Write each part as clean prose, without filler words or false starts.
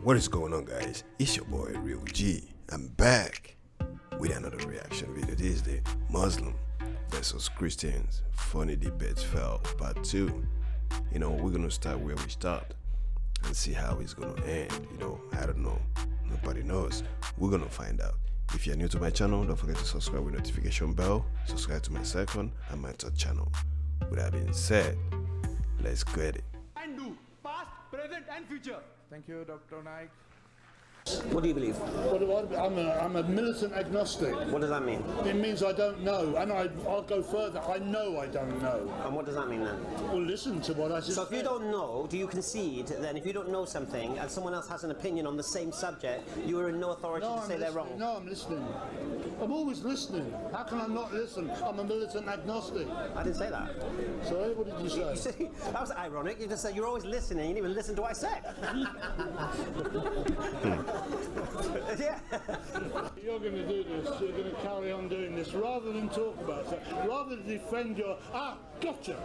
What is going on, guys? It's your boy RealGee. I'm back with another reaction video. This is the Muslim versus Christians funny debates fell part 2. We're gonna start where we start and see how it's gonna end. I don't know. Nobody knows. We're gonna find out. If you're new to my channel, don't forget to subscribe with notification bell. Subscribe to my second and my third channel. With that being said, let's get it. And do past, present, and future. Thank you, Dr. Naik. What do you believe? I'm a militant agnostic. What does that mean? It means I don't know, and I'll go further. I know I don't know. And what does that mean then? Well, listen to what I just So if you don't know, do you concede then if you don't know something and someone else has an opinion on the same subject, you are in no authority to say they're wrong? No, I'm listening. I'm always listening. How can I not listen? I'm a militant agnostic. I didn't say that. Sorry, what did you say? You see, that was ironic. You just said you're always listening. You didn't even listen to what I said. Yeah. You're going to do this. You're going to carry on doing this rather than talk about it. Rather than defend your gotcha.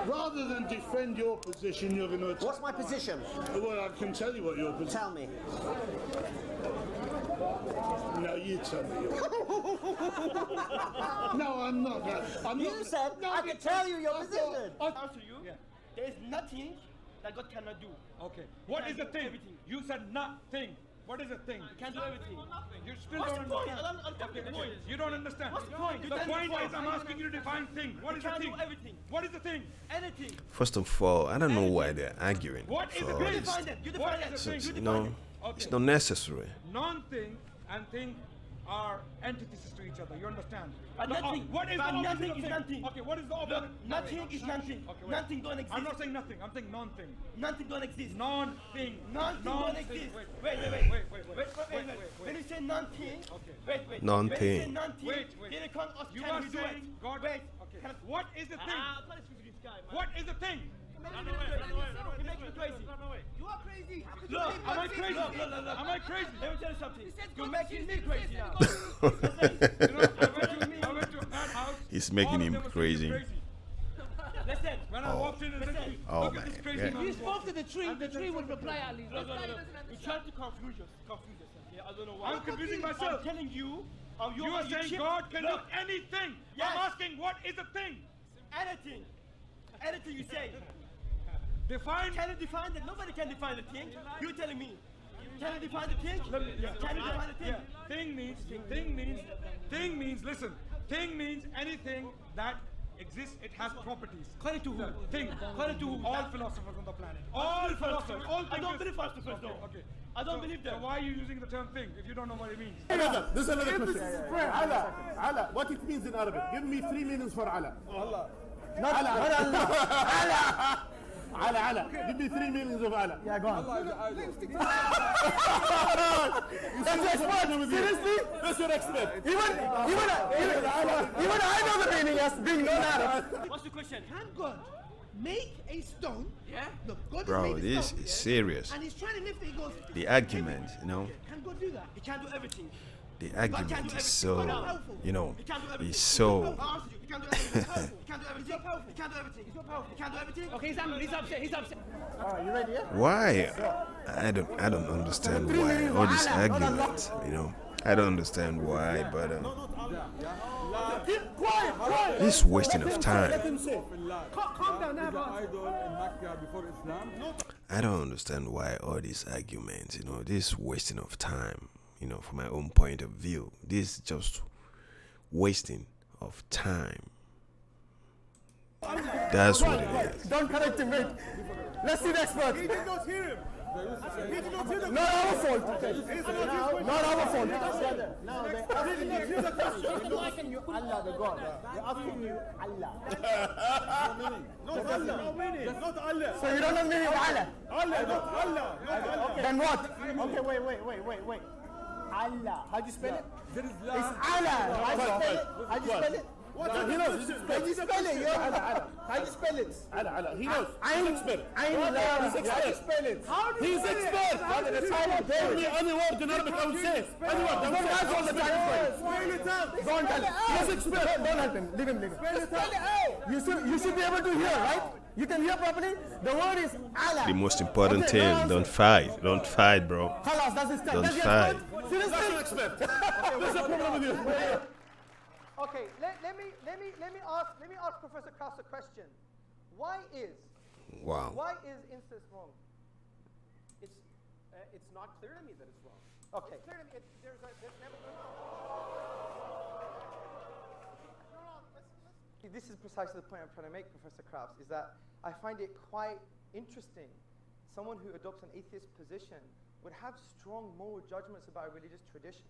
Rather than defend your position, you're going to attack. What's my position? Well, I can tell you what your position. Tell me. No, you tell me. No, I'm not. You said I can tell you your position. I'll answer you. Yeah. There is nothing that God cannot do. Okay. What is the thing? Everything. You said nothing. What is the thing? You can't do everything. You still What's don't the point? understand. Okay, the point. You don't understand. What's the point? The point is I'm asking you to define thing. What is the can't thing? do everything. What is the thing? Anything. First of all, I don't know why they're arguing. What is the for thing? all You this. define it. You What define is it. the thing? It's, You you define know, it. Okay. it's not necessary. Non-thing and thing are antithesis to each other. You understand? But The nothing. What is But the opposite nothing of is thing? nothing. Okay. What is the opposite? Look, nothing is nothing. Okay, wait. Nothing don't exist. I'm not saying nothing. I'm saying non-thing. Nothing don't exist. Non-thing. Nothing don't Non-thing. exist. Wait. Wait. When you say non-thing, Okay. wait. Non-thing. When you say non-thing, Wait. then it can't ask You can are we do it? saying God. Wait. Okay. What is the thing? I can't speak to this guy, man. What is the thing? You make me crazy. You are crazy. Look, Am I crazy? Look. Am I crazy? Let me tell you something. You're making me crazy now. I went to that house. He's making all of him them were crazy. Listen. When I walked in and said, Oh look at my this crazy God. man. You spoke to the tree would reply at least. Look. You try to confuse yourself. Yeah, I don't know why. I'm confusing myself. I'm telling you. You are saying God can do anything. Yes. I'm asking what is the thing? Anything. Anything you say. Define. Can you define it? Nobody can define the thing. You telling me. Can you define the thing? Can you define the thing? Thing means, listen, thing means anything that exists, it has properties. According to who? Thing. According to who? All philosophers on the planet. All philosophers. All I don't thinkers. believe philosophers though. Okay. I don't believe them. So why are you using the term thing if you don't know what it means? This is another question. Ala, what it means in Arabic? Give me 3 meanings for Ala. Allah. Ala. Give me 3 meanings of Ala. Yeah, go on. That's your expert. Seriously? That's your expert. Even I know the meaning as being non-Arab. What's the question? Can God make a stone? Yeah? Look, God Bro, has made a this stone, is serious. and he's trying to lift it. He goes. The argument, Can God do that? He can't do everything. the argument is so, He can't do everything. it's so. I'll answer you. He can't do everything. He can't do everything. He can't do everything. He's not powerful. He can't do everything. Okay, he's upset. He's upset. You ready? Yeah? Why? I don't understand why all these arguments. I don't understand why, but Keep quiet. this wasting of time. Let him say. Calm down now. I don't understand why all these arguments, this wasting of time, from my own point of view. This just wasting of time. That's what it is. Don't correct him, wait. Let's see the expert. He did not hear him. Not our fault. Not our fault. No, they're asking you Allah, the God. They're asking you Allah. Not Allah. No meaning. That's not Allah. So you don't know meaning of Allah? Allah, not Allah. Okay. Then what? Okay, wait. Allah. How'd you spell it? It's Allah. How'd you spell it? How'd you spell it? What? He knows. How'd you spell it? How'd you spell it? Allah. He knows. I'm expert. How'd you spell it? He's expert. Tell me any word in Arabic I will say. Any word. Don't answer all the time. Spell it out. Don't tell him. He's expert. Don't help him. Leave him. You should be able to hear, right? You can hear properly? The word is Allah. The most important thing, don't fight. Don't fight, bro. Khalas, that's his step. Don't That's your fight. expert? Seriously? Expert. What's the problem with you? Okay, let me ask Professor Krauss a question. Why is incest wrong? It's not clear to me that it's wrong. Okay. It's clear to me. There's never been. This is precisely the point I'm trying to make, Professor Krauss, is that I find it quite interesting. Someone who adopts an atheist position would have strong moral judgments about a religious tradition,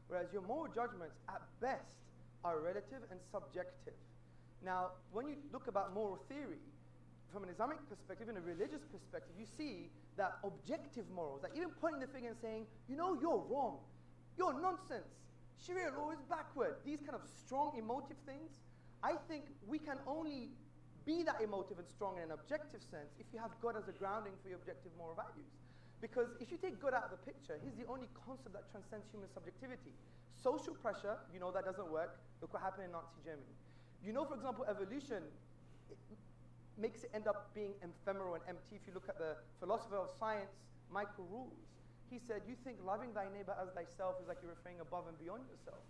whereas your moral judgments, at best, are relative and subjective. Now, when you look about moral theory, from an Islamic perspective and a religious perspective, you see that objective morals, like even pointing the finger and saying, you know, you're wrong, you're nonsense, Sharia law is backward, these kind of strong emotive things, I think we can only be that emotive and strong in an objective sense if you have God as a grounding for your objective moral values. Because if you take God out of the picture, he's the only concept that transcends human subjectivity. Social pressure, you know that doesn't work. Look what happened in Nazi Germany. You know, for example, evolution makes it end up being ephemeral and empty. If you look at the philosopher of science, Michael Rules, he said, you think loving thy neighbor as thyself is like you're referring above and beyond yourself.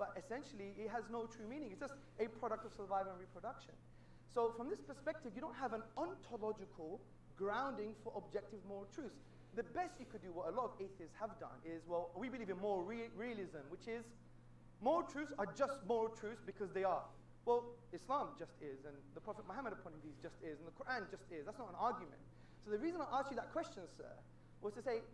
But essentially, it has no true meaning. It's just a product of survival and reproduction. So from this perspective, you don't have an ontological grounding for objective moral truths. The best you could do, what a lot of atheists have done, is, well, we believe in moral realism, which is moral truths are just moral truths because they are. Well, Islam just is, and the Prophet Muhammad upon him just is, and the Quran just is. That's not an argument. So the reason I asked you that question, sir, was to say,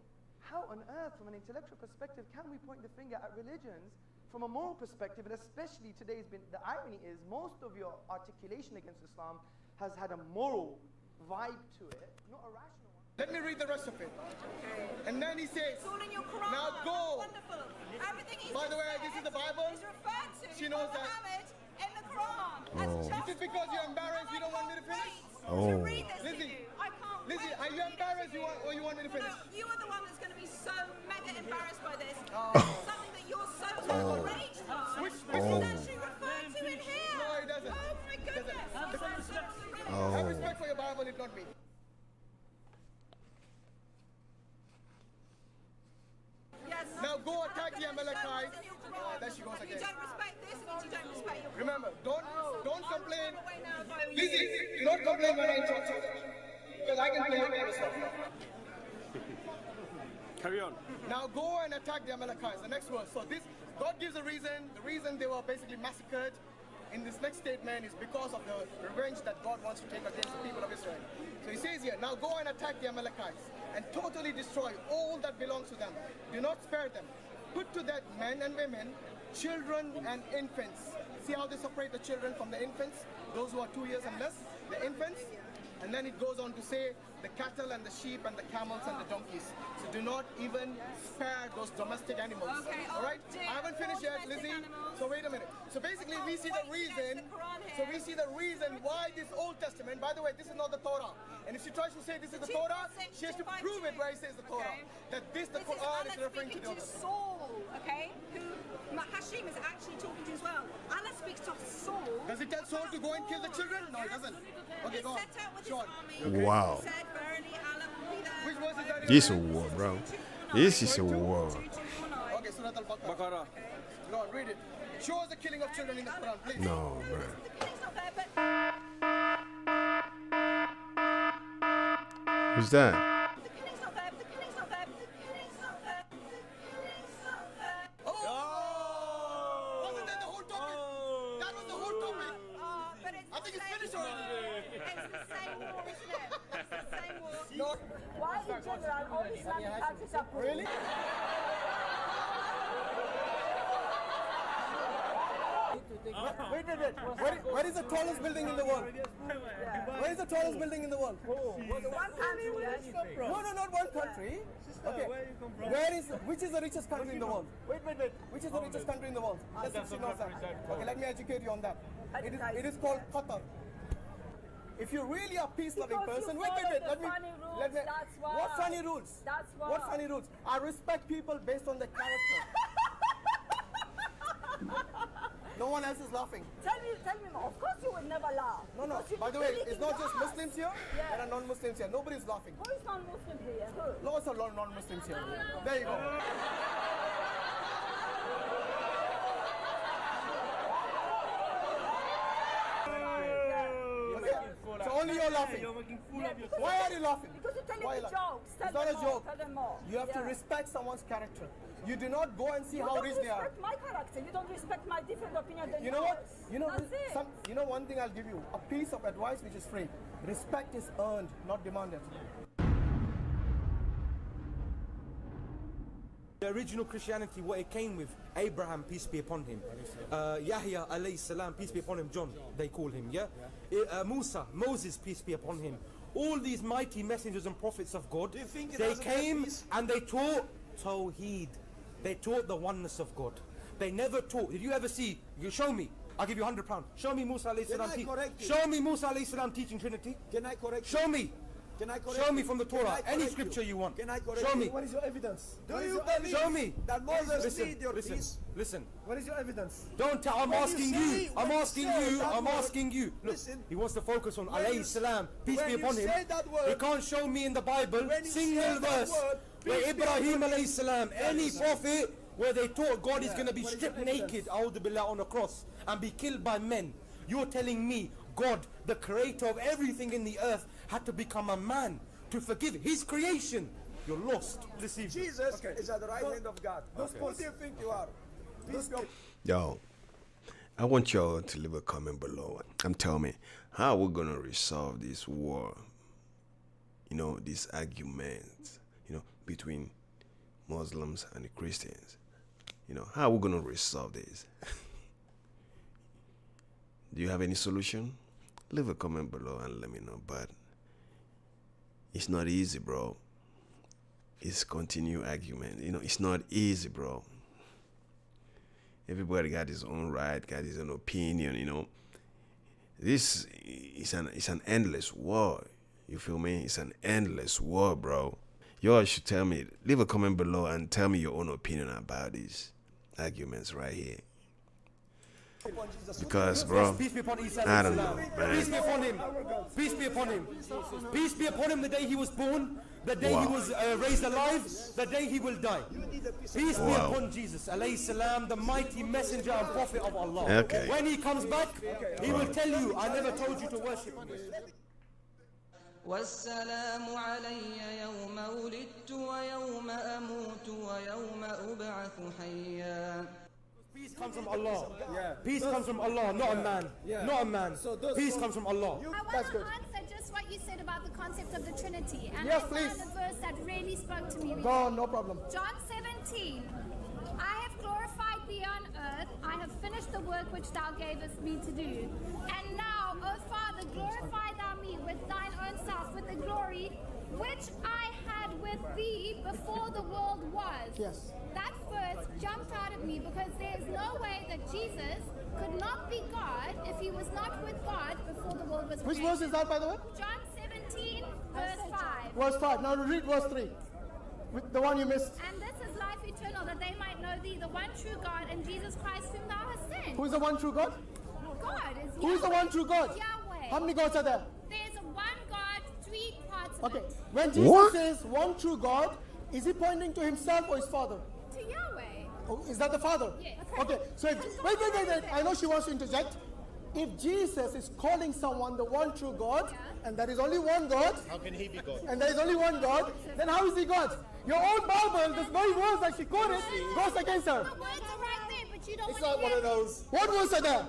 how on earth, from an intellectual perspective, can we point the finger at religions from a moral perspective, and especially today's been, the irony is most of your articulation against Islam has had a moral vibe to it, not a rational one. Let me read the rest of it. And then he says, it's all in your Quran. Now go. Wonderful. Everything he's By the way, this is the Bible. Is referred to She knows that. Muhammad in the Quran. Is it because you're embarrassed you don't want me to finish? To read this Lizzie, to you. I can't Lizzie, wait are you embarrassed or you want me to finish? No, you are the one that's going to be so mega embarrassed by this. Something that you're so outraged by. Which is actually referred to in here. No, it doesn't. Oh my goodness. Have respect for your Bible, if not me. Yes. Now go attack the Amalekites. There she goes If you again. don't respect this, it means you don't respect your Quran. Remember, don't complain. Away now if I were you. Lizzie, do not complain when I interrupt you. Because I can play your favorite stuff. Carry on. Now go and attack the Amalekites. The next verse. So this, God gives a reason. The reason they were basically massacred in this next statement is because of the revenge that God wants to take against the people of Israel. So he says here, now go and attack the Amalekites and totally destroy all that belongs to them. Do not spare them. Put to death men and women, children and infants. See how they separate the children from the infants? Those who are 2 years and less, the infants. And then it goes on to say the cattle and the sheep and the camels and the donkeys. So do not even spare those domestic animals. Okay, all right? I haven't finished yet, Lizzie. So wait a minute. So basically we see the reason. So we see the reason why this Old Testament, by the way, this is not the Torah. And if she tries to say this is the Torah, she has to prove it where it says the Torah. That the Quran is referring to the Old Testament. Saul, okay, who Hashim is actually talking to as well. Allah speaks to Saul. Does it tell Saul to go and kill the children? No, it doesn't. Okay, go on. Set out with Sean. his army. Wow. Said, verily, Allah will be there. Which verse is that? This is a war, bro. This is a war. Okay, Surah Al-Baqarah. Go on, read it. Show us the killing of children in the Quran, please. No, bro. The killing's not there, but Who's that? the killing's not there, but the killing's not there, but the killing's not there. The killing's not there. Oh! Wasn't that the whole topic? That was the whole topic. But it's I think the it's same finished war. already. It's the same war, isn't it? It's the same war. No. Why in general all Islamic countries are Really? Wait. Where is the tallest building in the world? Where is the tallest building in the world? one country? No, not one country. Okay. Which is the richest country in the world? Wait. Which is the richest country in the world? Just if she knows that. Okay, let me educate you on that. It is called Qatar. If you're really a peace-loving person, wait. Let me. That's why. What funny rules? That's why. What funny rules? I respect people based on their character. No one else is laughing. Tell me, of course you would never laugh. No. Because you By the way, believe it's in not just God. Muslims here. Yeah. There are non-Muslims here. Nobody's laughing. Who is non-Muslim here? Who? Lots of non-Muslims here. There you go. So only you're laughing. Why are you laughing? Because you're telling Why me laugh? jokes. It's not a joke. Tell them more. You have to Yeah. respect someone's character. You do not go and see You how don't rich they are. respect my character. You don't respect my different opinion than You know what? yours. You know, That's it. you know one thing I'll give you. A piece of advice which is free. Respect is earned, not demanded. The original Christianity, what it came with, Abraham, peace be upon him, Yahya, alayhi salam, peace be upon him, John, they call him, yeah? Musa, Moses, peace be upon him. All these mighty messengers and prophets of God, they came and they taught Tawheed. They taught the oneness of God. They never taught, did you ever see, you show me, I'll give you £100. Show me Musa alayhi salam, show me Musa alayhi salam teaching Trinity. Can I correct Show me. Can I correct Show me you? from the Can Torah, I any correct scripture you want. Can I correct Show you? me. What is your evidence? Do you believe Show me. that Moses Listen, did your listen, peace? listen. What is your evidence? Don't tell, I'm When you asking say- you, I'm when you asking say you, that I'm word- asking you. Look, Listen. he wants to focus on When alayhi you- salam, peace when be you upon him. say that word- He can't show me in the Bible, When you single say that verse, word, where peace be Ibrahim upon him. alayhi salam, any prophet, where they taught God is going to be What is stripped your evidence? naked, a'udhu billah, on a cross, and be killed by men. You're telling me God, the creator of everything in the earth, had to become a man to forgive his creation. You're lost this evening. Jesus is at the right hand of God. Who do you think you are? Yo, I want y'all to leave a comment below and tell me how we're gonna resolve this war. You know, this argument, between Muslims and the Christians. How we're gonna resolve this? Do you have any solution? Leave a comment below and let me know. But it's not easy, bro. It's continued argument. It's not easy, bro. Everybody got his own right, got his own opinion, This is an endless war. You feel me? It's an endless war, bro. Y'all should tell me, leave a comment below and tell me your own opinion about these arguments right here. Because, bro, Peace be upon Isa I don't alayhi know, salam. man. Peace be upon him. Peace be upon him. Peace be upon him the day he was born, the day he Wow. was raised alive, the day he will die. Peace be Wow. upon Jesus alayhi salam, the mighty messenger and prophet of Allah. Okay. When he comes back, he will tell you, I never told you to worship me. والسلام علي يوم ولدت ويوم أموت ويوم أبعث حيا. Peace comes from Allah. Peace comes from Allah, not a man. Not a man. Peace comes from Allah. I want to answer just what you said about the concept of the Trinity. And Yes, I please. found a verse that really spoke to me. Go on, no problem. John 17. I have glorified thee on earth. I have finished the work which thou gavest me to do. And now, O Father, glorify thou me with thine own self, with the glory which I had with thee before the world was. Yes. That verse jumped out at me because there's no way that Jesus could not be God if he was not with God before the world was Which created. verse is that, by the way? John 17, verse 5. Verse 5. Now read verse 3. With the one you missed. And this is life eternal, that they might know thee, the one true God, and Jesus Christ whom thou hast sent. Who is the one true God? God is Who is the Yahweh. one true God? Yahweh. How many gods are there? There's a one God, three parts of Okay. it. When Jesus What? says one true God, is he pointing to himself or his Father? To Yahweh. Oh, is that the Father? Yes. Okay. So wait. I know she wants to interject. If Jesus is calling someone the one true God, and there is only one God, How can he be God? and there is only one God, then how is he God? Your own Bible, this very words that she quoted, goes against her. The words are right there, but you don't It's want not to one of those. What words are there?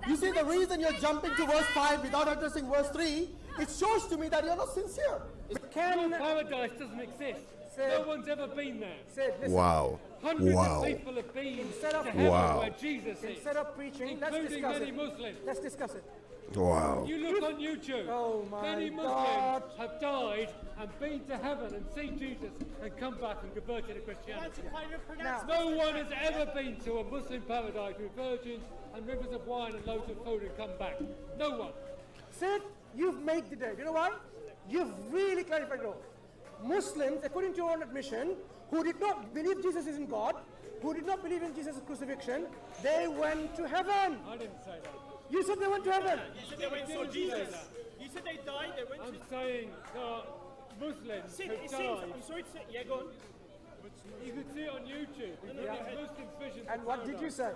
You see, the reason you're jumping to verse 5 without addressing verse 3, it shows to me that you're not sincere. Can paradise doesn't exist. No one's ever been there. Wow. Hundreds Wow. of people have been Instead of- to heaven Wow. where Jesus is, Instead of preaching, let's including discuss many it. Muslims. Let's discuss it. Wow. You look on YouTube. Oh my many Muslims God. have died and been to heaven and seen Jesus and come back and converted to Christianity. No one has ever been to a Muslim paradise with virgins and rivers of wine and loads of food and come back. No one. Sid, you've made the day. You know why? You've really clarified it all. Muslims, according to your own admission, who did not believe Jesus isn't God, who did not believe in Jesus' crucifixion, they went to heaven. I didn't say that. You said they went to heaven. You said they went to Jesus. You said they died, they went I'm to... saying Muslims Sid, who it seems... died. I'm sorry to say... Yeah, go on. You can see it on YouTube. If you look at Muslim visions And of what did you say?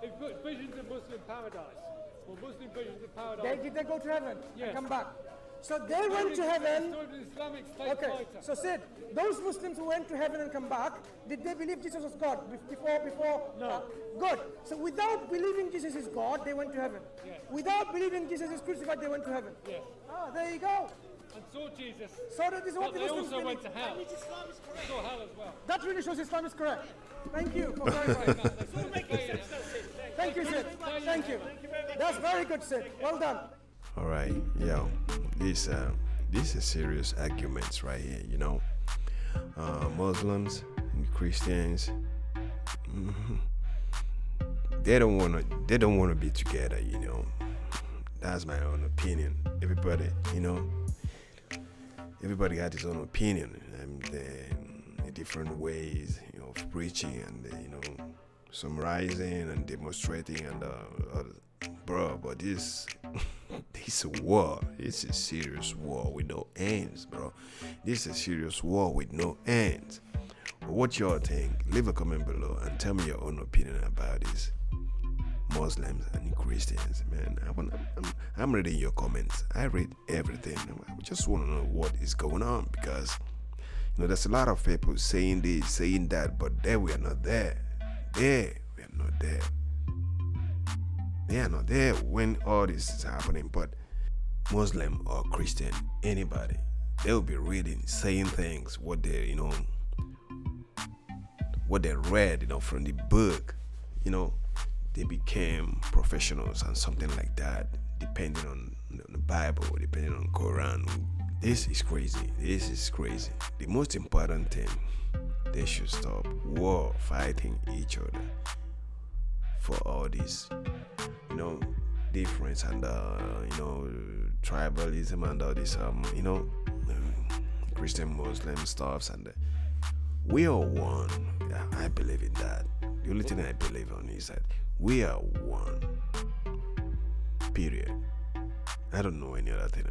If you put visions of Muslim paradise, or Muslim visions of paradise... Did they go to heaven Yes. and come back? So they went to heaven. Islamic State Okay, fighter. so Sid, those Muslims who went to heaven and come back, did they believe Jesus was God before? No. Good. So without believing Jesus is God, they went to heaven. Yes. Without believing Jesus is crucified, they went to heven. Yes. Ah, there you go. And saw Jesus. So that is what But the they Muslims also went believe. to hell. Saw hell as well. That really shows Islam is correct. Thank you for clarifying. Thank you, Sid. Thank you. That's very good, Sid. Well done. All right, yo, these are serious arguments right here. You know, Muslims and Christians, they don't wanna be together. You know, that's my own opinion. Everybody got his own opinion, and the different ways, you know, of preaching and summarizing and demonstrating and bro. But this is a war. It's a serious war with no ends, bro. This is a serious war with no ends. What y'all think? Leave a comment below and tell me your own opinion about this. Muslims and Christians, man. I'm reading your comments. I read everything. I just want to know what is going on, because there's a lot of people saying this, saying that, but there we are not there. There we are not there. They are not there when all this is happening. But Muslim or Christian, anybody, they'll be reading, saying things what they read, from the book. They became professionals and something like that, depending on the Bible, depending on Quran. This is crazy. This is crazy. The most important thing, they should stop war, fighting each other for all this, difference and tribalism and all this, Christian Muslim stuffs, and we are one. Yeah, I believe in that. The only thing I believe on is that we are one. Period. I don't know any other thing,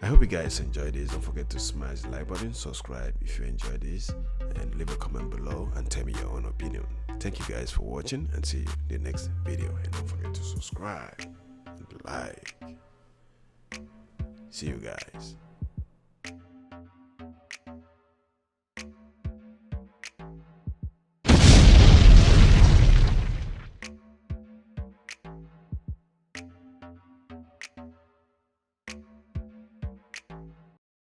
I hope you guys enjoyed this. Don't forget to smash the like button, subscribe if you enjoyed this, and leave a comment below and tell me your own opinion. Thank you guys for watching, and see you in the next video. And don't forget to subscribe and like. See you guys.